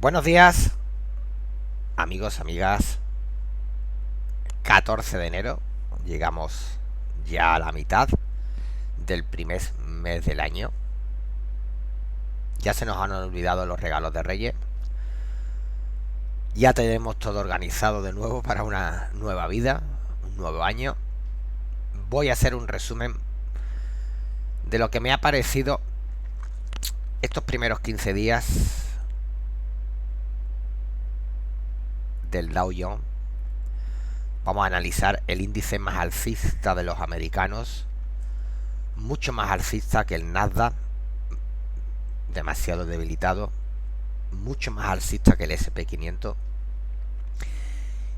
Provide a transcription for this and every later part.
Buenos días, amigos, amigas. 14 de enero. Llegamos ya a la mitad del primer mes del año. Ya se nos han olvidado los regalos de Reyes. Ya tenemos todo organizado de nuevo para una nueva vida, un nuevo año. Voy a hacer un resumen de lo que me ha parecido estos primeros 15 días del Dow Jones. Vamos a analizar el índice más alcista de los americanos, mucho más alcista que el Nasdaq, demasiado debilitado, mucho más alcista que el SP 500.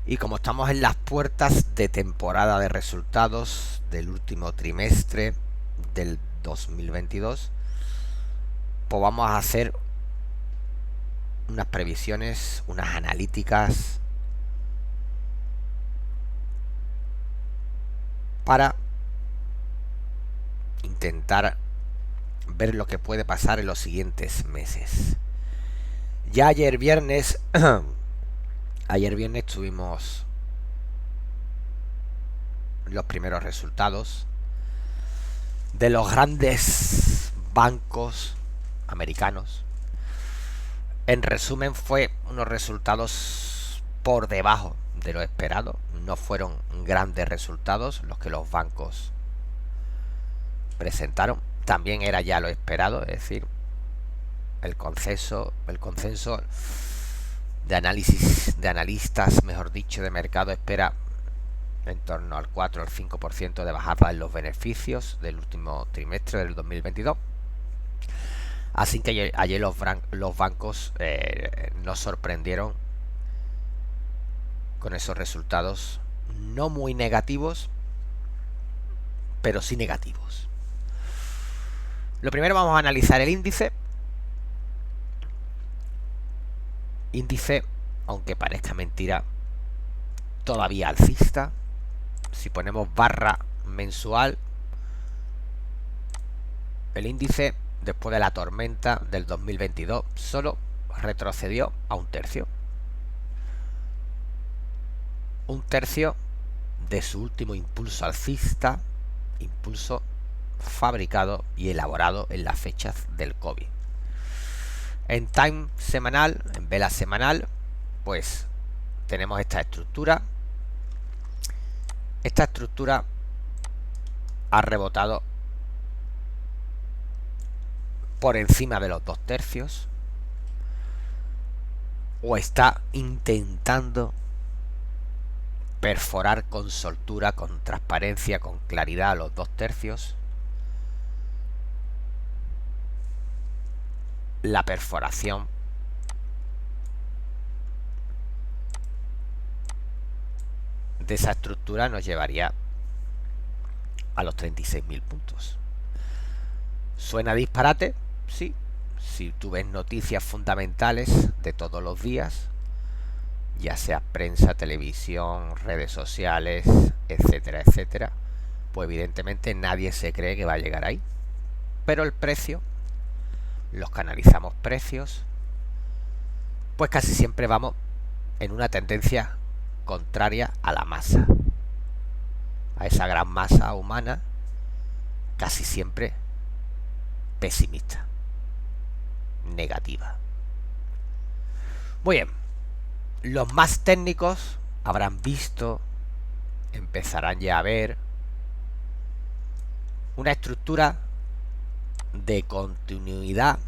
Y como estamos en las puertas de temporada de resultados del último trimestre del 2022, pues vamos a hacer unas previsiones, unas analíticas para intentar ver lo que puede pasar en los siguientes meses. Ya ayer viernes tuvimos los primeros resultados de los grandes bancos americanos. En resumen, fue unos resultados por debajo de lo esperado. No fueron grandes resultados los que los bancos presentaron. También era ya lo esperado, es decir, el consenso de analistas, mejor dicho, de mercado espera en torno al 4 o al 5% de bajada en los beneficios del último trimestre del 2022. Así que ayer los bancos nos sorprendieron con esos resultados no muy negativos, pero sí negativos. Lo primero, vamos a analizar el índice. Índice, aunque parezca mentira, todavía alcista. Si ponemos barra mensual, el índice, después de la tormenta del 2022, solo retrocedió a un tercio. Un tercio de su último impulso alcista, impulso fabricado y elaborado en las fechas del COVID. En time semanal, en vela semanal, pues tenemos esta estructura. Esta estructura ha rebotado por encima de los 2 tercios, o está intentando perforar con soltura, con transparencia, con claridad los 2 tercios. La perforación de esa estructura nos llevaría a los 36.000 puntos. ¿Suena disparate? Sí. Si tú ves noticias fundamentales de todos los días, ya sea prensa, televisión, redes sociales, etcétera, etcétera, pues evidentemente nadie se cree que va a llegar ahí. Pero el precio, los que analizamos precios, pues casi siempre vamos en una tendencia contraria a la masa, a esa gran masa humana, casi siempre pesimista, negativa. Muy bien, los más técnicos habrán visto, empezarán ya a ver una estructura de continuidad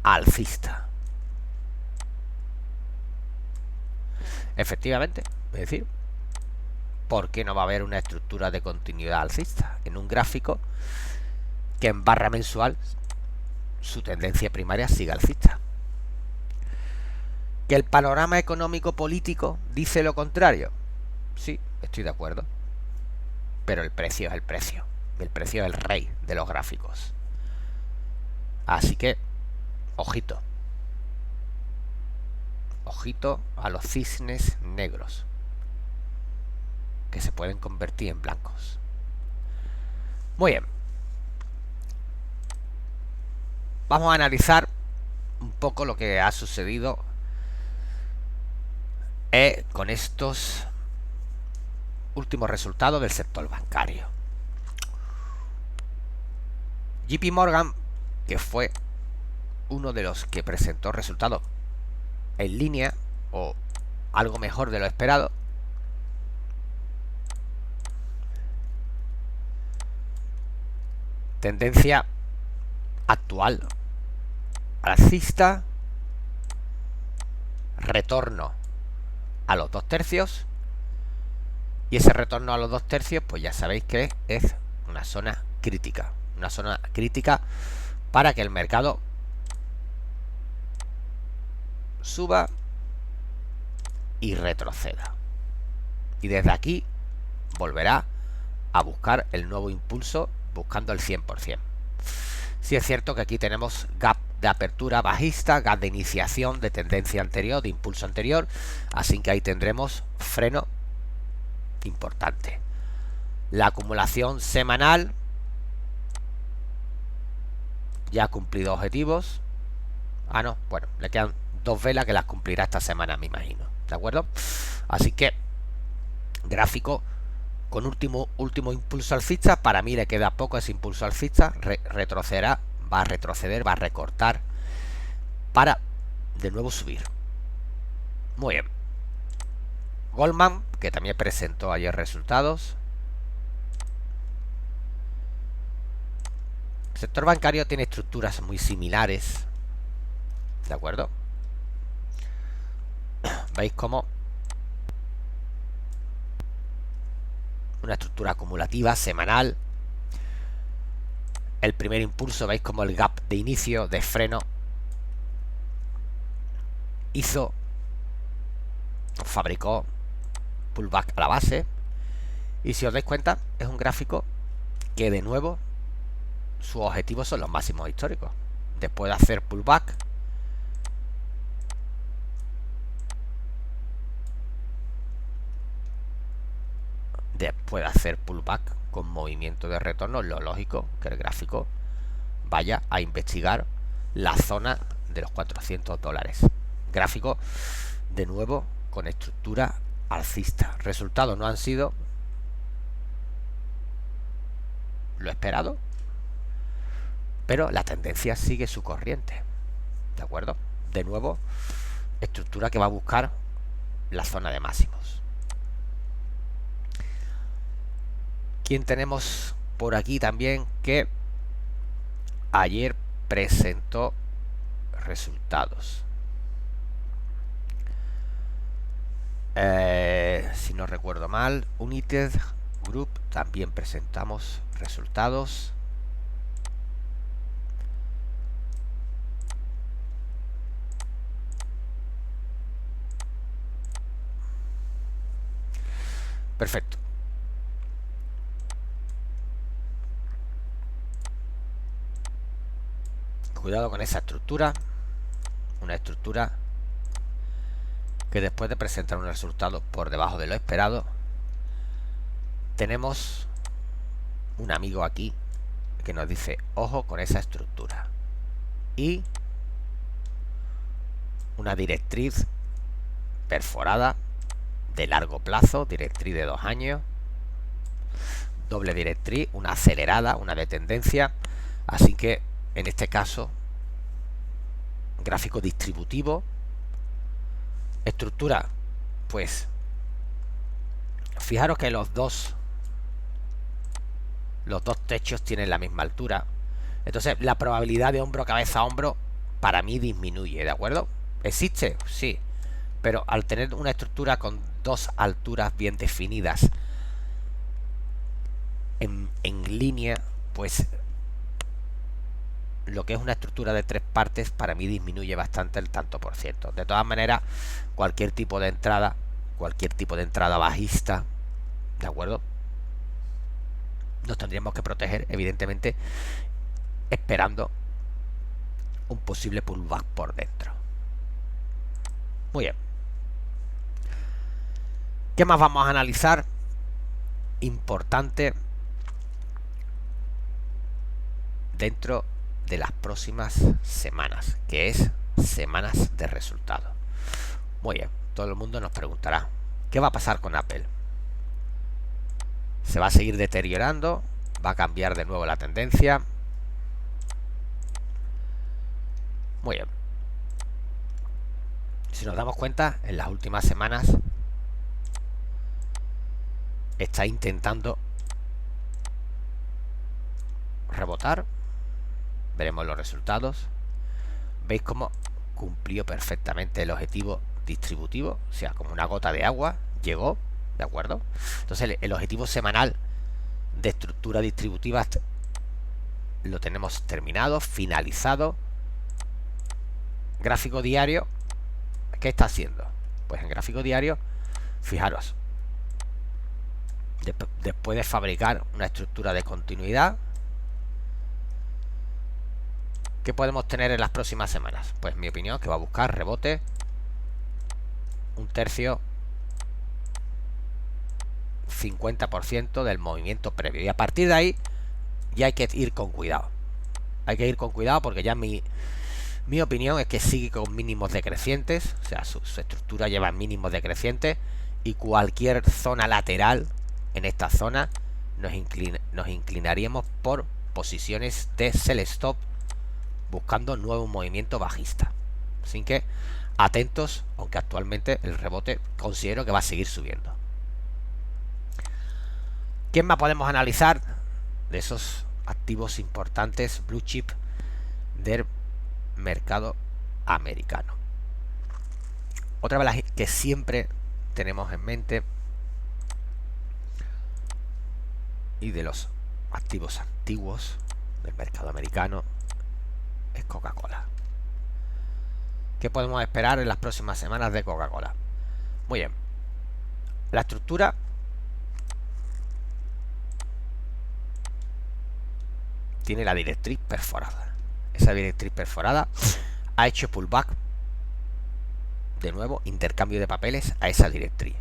alcista. Efectivamente, es decir, ¿por qué no va a haber una estructura de continuidad alcista en un gráfico que en barra mensual su tendencia primaria siga alcista? ¿Que el panorama económico político dice lo contrario? Sí, estoy de acuerdo. Pero el precio es el precio. El precio es el rey de los gráficos. Así que, ojito. Ojito a los cisnes negros, que se pueden convertir en blancos. Muy bien. Vamos a analizar un poco lo que ha sucedido con estos últimos resultados del sector bancario. JP Morgan, que fue uno de los que presentó resultados en línea o algo mejor de lo esperado, tendencia actual alcista, retorno a los 2/3, y ese retorno a los 2/3 pues ya sabéis que es una zona crítica para que el mercado suba y retroceda, y desde aquí volverá a buscar el nuevo impulso, buscando el 100%. Sí es cierto que aquí tenemos gap de apertura bajista, gap de iniciación de tendencia anterior, de impulso anterior, así que ahí tendremos freno importante. La acumulación semanal ya ha cumplido objetivos. No, bueno, le quedan 2 velas que las cumplirá esta semana, me imagino, ¿de acuerdo? Así que gráfico con último impulso alcista. Para mí le queda poco ese impulso alcista, retrocederá, va a retroceder, va a recortar para de nuevo subir. Muy bien. Goldman, que también presentó ayer resultados. El sector bancario tiene estructuras muy similares, ¿de acuerdo? ¿Veis cómo? Una estructura acumulativa semanal. El primer impulso, veis como el gap de inicio, de freno, fabricó pullback a la base. Y si os dais cuenta, es un gráfico que de nuevo sus objetivos son los máximos históricos. Después de hacer pullback, con movimiento de retorno, lo lógico que el gráfico vaya a investigar la zona de los $400. Gráfico de nuevo con estructura alcista. Resultados no han sido lo esperado, pero la tendencia sigue su corriente, ¿de acuerdo? De nuevo, estructura que va a buscar la zona de máximos. ¿Quién tenemos por aquí también que ayer presentó resultados? Si no recuerdo mal, United Group también presentamos resultados. Perfecto. Cuidado con esa estructura. Una estructura que después de presentar un resultado por debajo de lo esperado, tenemos un amigo aquí que nos dice ojo con esa estructura, y una directriz perforada de largo plazo, directriz de 2 años, doble directriz, una acelerada, una de tendencia. Así que en este caso, gráfico distributivo, estructura, pues fijaros que los dos techos tienen la misma altura. Entonces la probabilidad de hombro cabeza a hombro para mí disminuye, ¿de acuerdo? ¿Existe? Sí, pero al tener una estructura con 2 alturas bien definidas en línea, pues lo que es una estructura de 3 partes para mí disminuye bastante el tanto por ciento. De todas maneras, cualquier tipo de entrada bajista, ¿de acuerdo? Nos tendríamos que proteger, evidentemente, esperando un posible pullback por dentro. Muy bien. ¿Qué más vamos a analizar? Importante dentro de las próximas semanas, que es semanas de resultados. Muy bien, todo el mundo nos preguntará, ¿qué va a pasar con Apple? ¿Se va a seguir deteriorando? ¿Va a cambiar de nuevo la tendencia? Muy bien. Si nos damos cuenta, en las últimas semanas está intentando rebotar. Veremos los resultados. ¿Veis cómo cumplió perfectamente el objetivo distributivo? O sea, como una gota de agua, llegó, ¿de acuerdo? Entonces el objetivo semanal de estructura distributiva lo tenemos terminado, finalizado. Gráfico diario, ¿qué está haciendo? Pues en gráfico diario, fijaros, después de fabricar una estructura de continuidad, ¿qué podemos tener en las próximas semanas? Pues en mi opinión que va a buscar rebote, un tercio, 50% del movimiento previo, y a partir de ahí ya hay que ir con cuidado. Hay que ir con cuidado porque ya mi opinión es que sigue con mínimos decrecientes, o sea, su estructura lleva mínimos decrecientes, y cualquier zona lateral en esta zona nos inclinaríamos por posiciones de sell stop buscando nuevo movimiento bajista. Así que atentos, aunque actualmente el rebote considero que va a seguir subiendo. ¿Quién más podemos analizar de esos activos importantes blue chip del mercado americano? Otra de las que siempre tenemos en mente y de los activos antiguos del mercado americano es Coca-Cola. ¿Qué podemos esperar en las próximas semanas de Coca-Cola? Muy bien, la estructura tiene la directriz perforada. Esa directriz perforada ha hecho pullback, de nuevo intercambio de papeles a esa directriz.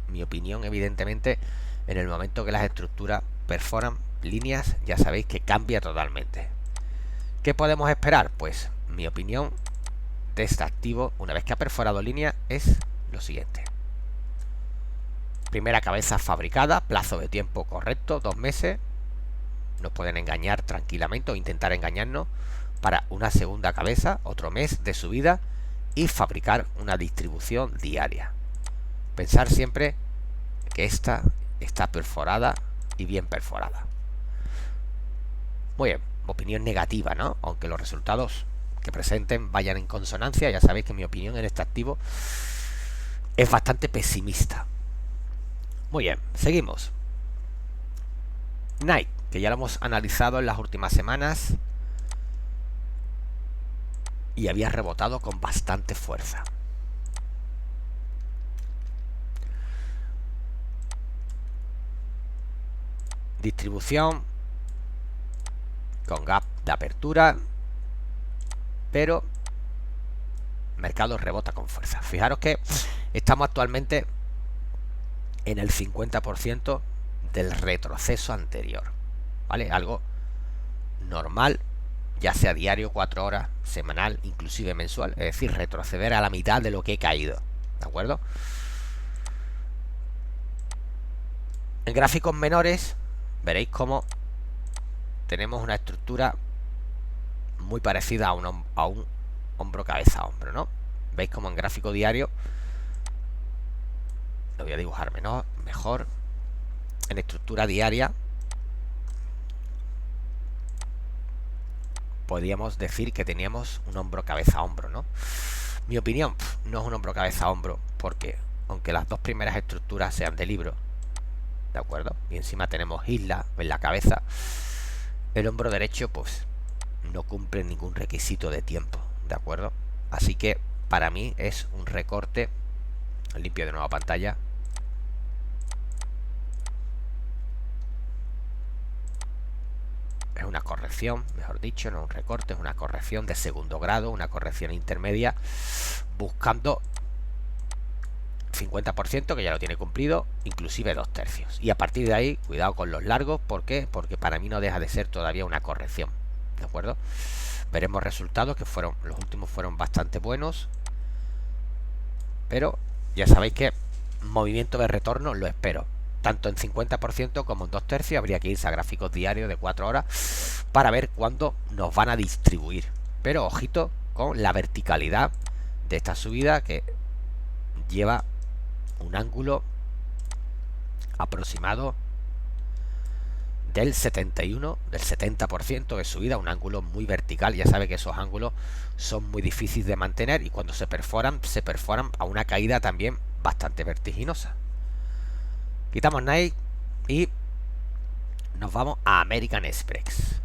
Mi opinión, evidentemente, en el momento que las estructuras perforan líneas, ya sabéis que cambia totalmente. ¿Qué podemos esperar? Pues mi opinión de este activo, una vez que ha perforado línea, es lo siguiente: primera cabeza fabricada, plazo de tiempo correcto, 2 meses. Nos pueden engañar tranquilamente o intentar engañarnos para una segunda cabeza, otro mes de subida, y fabricar una distribución diaria. Pensar siempre que esta está perforada y bien perforada. Muy bien, opinión negativa, ¿no? Aunque los resultados que presenten vayan en consonancia, ya sabéis que mi opinión en este activo es bastante pesimista. Muy bien, seguimos. Nike, que ya lo hemos analizado en las últimas semanas y había rebotado con bastante fuerza. Distribución con gap de apertura, pero mercado rebota con fuerza. Fijaros que estamos actualmente en el 50% del retroceso anterior, ¿vale? Algo normal, ya sea diario, 4 horas, semanal, inclusive mensual, es decir, retroceder a la mitad de lo que he caído, ¿de acuerdo? En gráficos menores veréis cómo tenemos una estructura muy parecida a un hombro cabeza a hombro, ¿no? Veis como en gráfico diario, lo voy a dibujar mejor, en estructura diaria podríamos decir que teníamos un hombro cabeza a hombro, ¿no? Mi opinión, no es un hombro cabeza a hombro, porque aunque las dos primeras estructuras sean de libro, ¿de acuerdo? Y encima tenemos isla en la cabeza, el hombro derecho pues no cumple ningún requisito de tiempo, ¿de acuerdo? Así que para mí es un recorte. Limpio de nueva pantalla. Es una corrección, mejor dicho, no un recorte, es una corrección de segundo grado, una corrección intermedia, buscando 50%, que ya lo tiene cumplido, inclusive 2/3. Y a partir de ahí, cuidado con los largos. ¿Por qué? Porque para mí no deja de ser todavía una corrección, ¿de acuerdo? veremos resultados que fueron, los últimos fueron bastante buenos, pero ya sabéis que movimiento de retorno lo espero tanto en 50% como en 2/3. Habría que irse a gráficos diarios de 4 horas para ver cuándo nos van a distribuir, pero ojito con la verticalidad de esta subida, que lleva un ángulo aproximado del 71, del 70% de subida, un ángulo muy vertical. Ya sabe que esos ángulos son muy difíciles de mantener, y cuando se perforan a una caída también bastante vertiginosa. Quitamos Nike y nos vamos a American Express.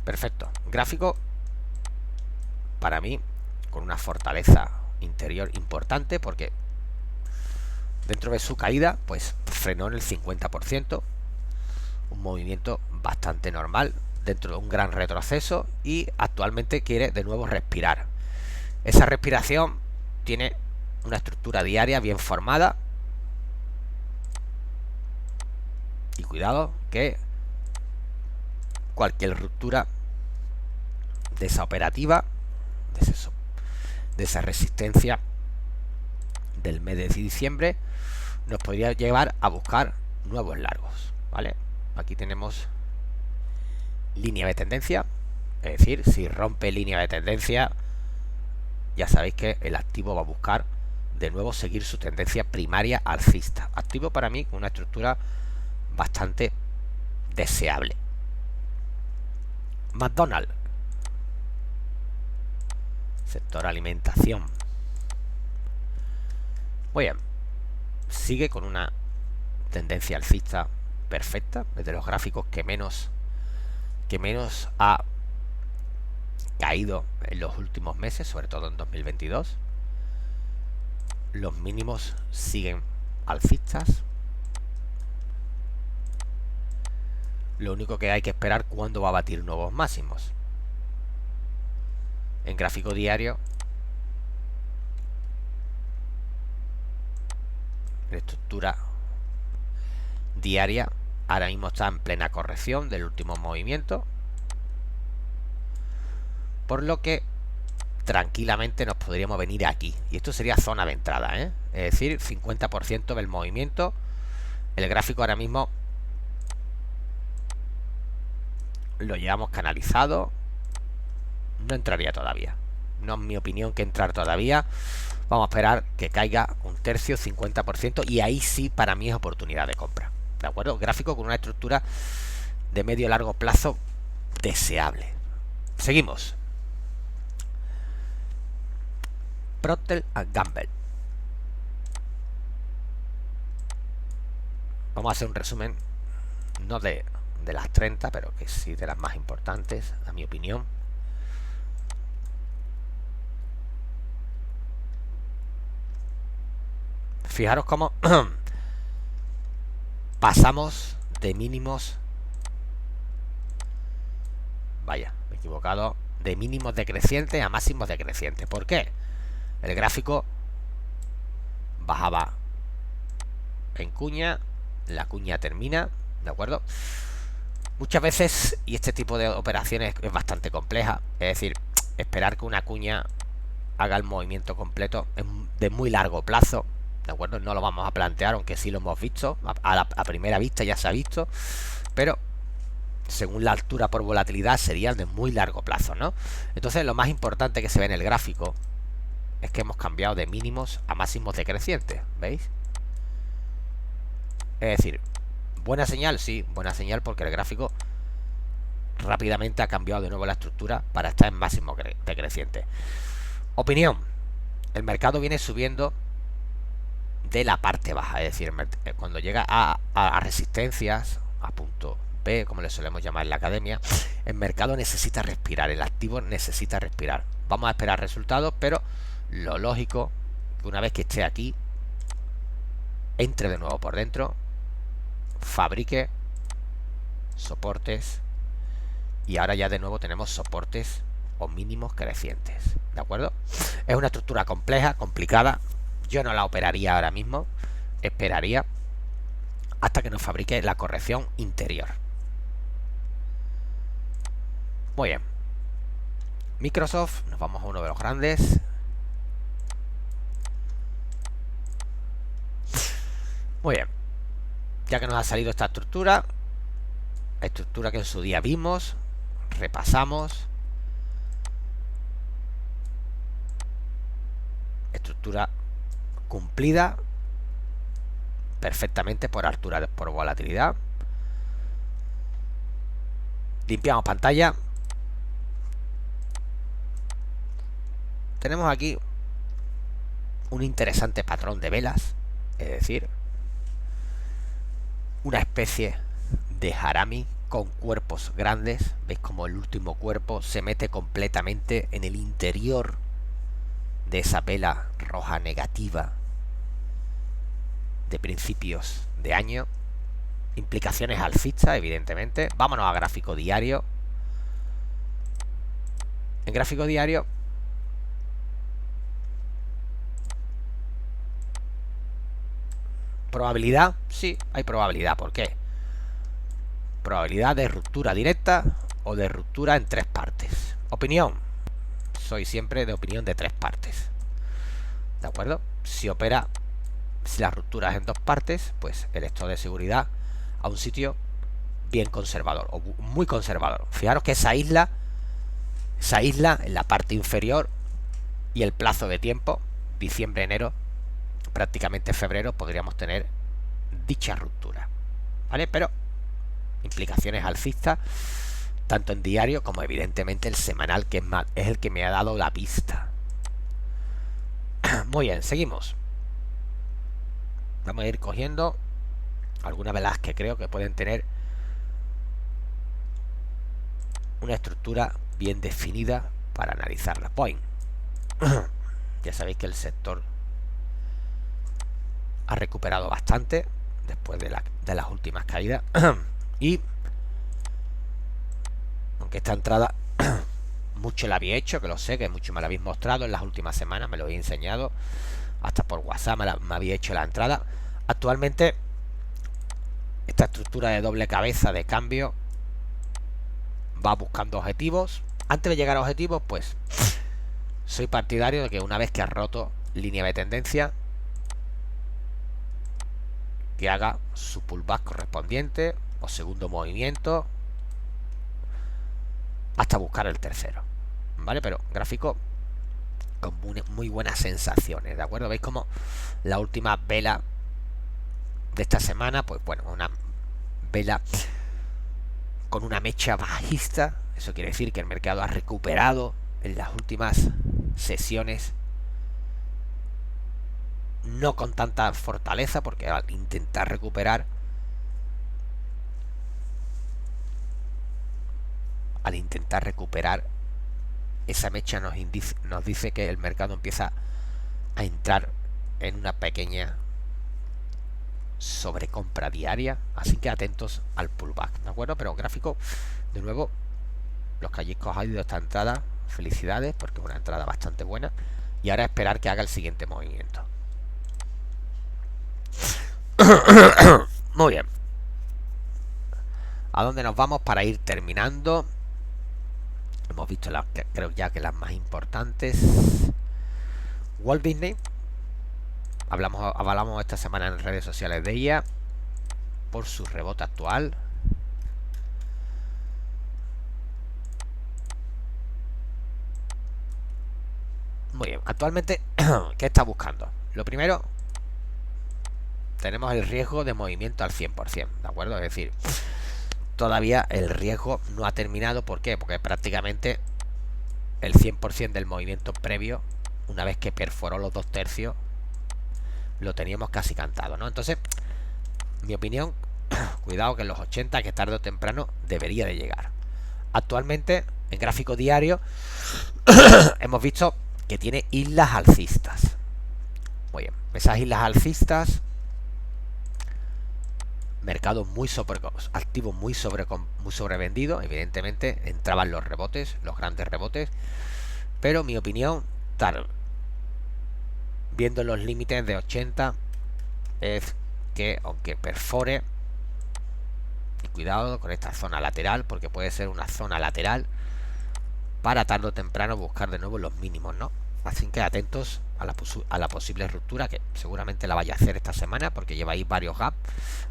Perfecto. Gráfico para mí con una fortaleza interior importante, porque dentro de su caída pues frenó en el 50%, un movimiento bastante normal dentro de un gran retroceso, y actualmente quiere de nuevo respirar. Esa respiración tiene una estructura diaria bien formada, y cuidado que cualquier ruptura de esa operativa, de esa resistencia del mes de diciembre, nos podría llevar a buscar nuevos largos, ¿vale? Aquí tenemos línea de tendencia, es decir, si rompe línea de tendencia, ya sabéis que el activo va a buscar de nuevo seguir su tendencia primaria alcista. Activo para mí con una estructura bastante deseable. McDonald's, sector alimentación. Muy bien, sigue con una tendencia alcista perfecta, desde los gráficos que menos ha caído en los últimos meses, sobre todo en 2022. Los mínimos siguen alcistas. Lo único que hay que esperar cuándo va a batir nuevos máximos. En gráfico diario, la estructura diaria ahora mismo está en plena corrección del último movimiento, por lo que tranquilamente nos podríamos venir aquí, y esto sería zona de entrada, ¿eh? Es decir, 50% del movimiento. El gráfico ahora mismo lo llevamos canalizado, no entraría todavía, no es mi opinión que entrar todavía. Vamos a esperar que caiga un tercio, 50%, y ahí sí para mí es oportunidad de compra, ¿de acuerdo? Gráfico con una estructura de medio largo plazo deseable. Seguimos. Procter & Gamble. Vamos a hacer un resumen, no de las 30, pero que sí de las más importantes, a mi opinión. Fijaros cómo pasamos de mínimos, vaya, me he equivocado, de mínimos decrecientes a máximos decrecientes. ¿Por qué? El gráfico bajaba en cuña, la cuña termina, ¿de acuerdo? Muchas veces, y este tipo de operaciones es bastante compleja, es decir, esperar que una cuña haga el movimiento completo es de muy largo plazo, ¿de acuerdo? No lo vamos a plantear, aunque sí lo hemos visto, a primera vista ya se ha visto, pero según la altura por volatilidad serían de muy largo plazo, ¿no? Entonces lo más importante que se ve en el gráfico es que hemos cambiado de mínimos a máximos decrecientes, ¿veis? Es decir, buena señal, sí, buena señal, porque el gráfico rápidamente ha cambiado de nuevo la estructura para estar en máximo decreciente. Opinión: el mercado viene subiendo de la parte baja, es decir, cuando llega a resistencias, a punto B, como le solemos llamar en la academia, el mercado necesita respirar, el activo necesita respirar. Vamos a esperar resultados, pero lo lógico que una vez que esté aquí, entre de nuevo por dentro, fabrique soportes, y ahora ya de nuevo tenemos soportes o mínimos crecientes, ¿de acuerdo? Es una estructura compleja, complicada, Yo no la operaría ahora mismo, esperaría hasta que nos fabrique la corrección interior. Muy bien. Microsoft, nos vamos a uno de los grandes. Muy bien. Ya que nos ha salido esta estructura que en su día vimos, repasamos. Estructura cumplida perfectamente por altura, por volatilidad. Limpiamos pantalla. Tenemos aquí un interesante patrón de velas, es decir, una especie de harami con cuerpos grandes. Veis como el último cuerpo se mete completamente en el interior de esa vela roja negativa de principios de año. Implicaciones alcistas, evidentemente. Vámonos a gráfico diario. En gráfico diario probabilidad, sí, hay probabilidad. ¿Por qué? Probabilidad de ruptura directa o de ruptura en tres partes. Opinión, soy siempre de opinión de tres partes, ¿de acuerdo? Si la ruptura es en dos partes, pues el estado de seguridad a un sitio bien conservador o muy conservador. Fijaros que esa isla en la parte inferior y el plazo de tiempo, diciembre, enero, prácticamente febrero, podríamos tener dicha ruptura, ¿vale? Pero implicaciones alcistas tanto en diario como evidentemente el semanal, que es el que me ha dado la pista. Muy bien, seguimos. Vamos a ir cogiendo algunas velas que creo que pueden tener una estructura bien definida para analizarla. Point. Ya sabéis que el sector ha recuperado bastante después de las últimas caídas. Y aunque esta entrada mucho la había hecho, que lo sé, que mucho me la habéis mostrado en las últimas semanas, me lo he enseñado, hasta por WhatsApp me había hecho la entrada. Actualmente esta estructura de doble cabeza de cambio va buscando objetivos. Antes de llegar a objetivos, pues soy partidario de que una vez que ha roto línea de tendencia, que haga su pullback correspondiente o segundo movimiento hasta buscar el tercero, ¿vale? Pero gráfico con muy buenas sensaciones, ¿de acuerdo? Veis como la última vela de esta semana, pues bueno, una vela con una mecha bajista. Eso quiere decir que el mercado ha recuperado en las últimas sesiones, no con tanta fortaleza, porque al intentar recuperar, esa mecha nos dice que el mercado empieza a entrar en una pequeña sobrecompra diaria, así que atentos al pullback, ¿de acuerdo? Pero gráfico, de nuevo, los que hayáis cogido esta entrada, felicidades, porque es una entrada bastante buena. Y ahora esperar que haga el siguiente movimiento. Muy bien. ¿A dónde nos vamos para ir terminando? Hemos visto creo ya que las más importantes. Walt Disney. Hablamos esta semana en redes sociales de ella por su rebote actual. Muy bien, actualmente, ¿qué está buscando? Lo primero, tenemos el riesgo de movimiento al 100%, ¿de acuerdo? Es decir, todavía el riesgo no ha terminado. ¿Por qué? Porque prácticamente el 100% del movimiento previo, una vez que perforó los 2/3, lo teníamos casi cantado, ¿no? Entonces, mi opinión, cuidado que en los 80, que tarde o temprano debería de llegar. Actualmente, en gráfico diario, hemos visto que tiene islas alcistas. Muy bien, esas islas alcistas, mercado muy activo, muy sobrevendido. Evidentemente entraban los rebotes, los grandes rebotes, pero mi opinión, viendo los límites de 80, es que aunque perfore, y cuidado con esta zona lateral, porque puede ser una zona lateral para tarde o temprano buscar de nuevo los mínimos, ¿no? Así que atentos a la posible ruptura, que seguramente la vaya a hacer esta semana porque lleva ahí varios gaps,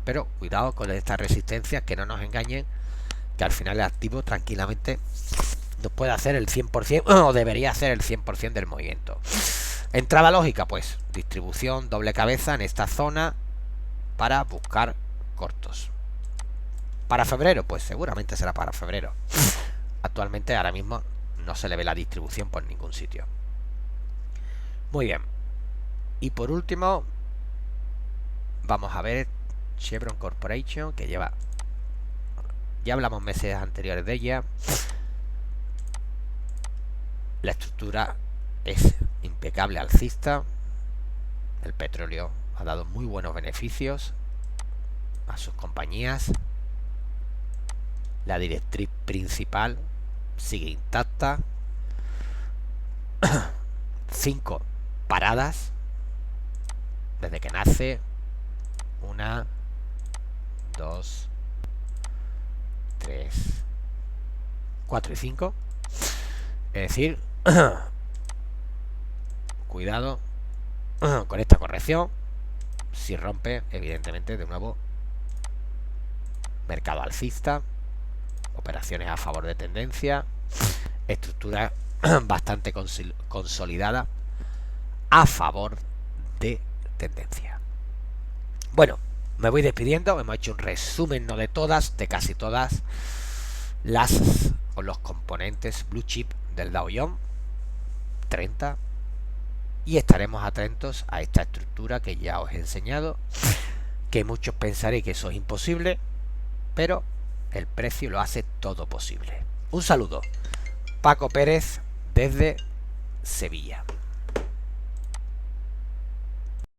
pero cuidado con estas resistencias, que no nos engañen, que al final el activo tranquilamente nos puede hacer el 100% o debería hacer el 100% del movimiento. Entrada lógica, pues distribución doble cabeza en esta zona para buscar cortos. Para febrero, pues seguramente será para febrero. Actualmente ahora mismo no se le ve la distribución por ningún sitio. Muy bien. Y por último vamos a ver Chevron Corporation, que lleva, ya hablamos meses anteriores de ella. La estructura es impecable, alcista. El petróleo ha dado muy buenos beneficios a sus compañías. La directriz principal sigue intacta. 5 paradas desde que nace. 1, 2, 3, 4 y 5. Es decir, cuidado con esta corrección. Si rompe, evidentemente, de nuevo, mercado alcista, operaciones a favor de tendencia, estructura bastante consolidada a favor de tendencia. Bueno, me voy despidiendo. Hemos hecho un resumen, no de todas, de casi todas las o los componentes blue chip del Dow Jones 30, y estaremos atentos a esta estructura que ya os he enseñado, que muchos pensaréis que eso es imposible, pero el precio lo hace todo posible. Un saludo, Paco Pérez desde Sevilla.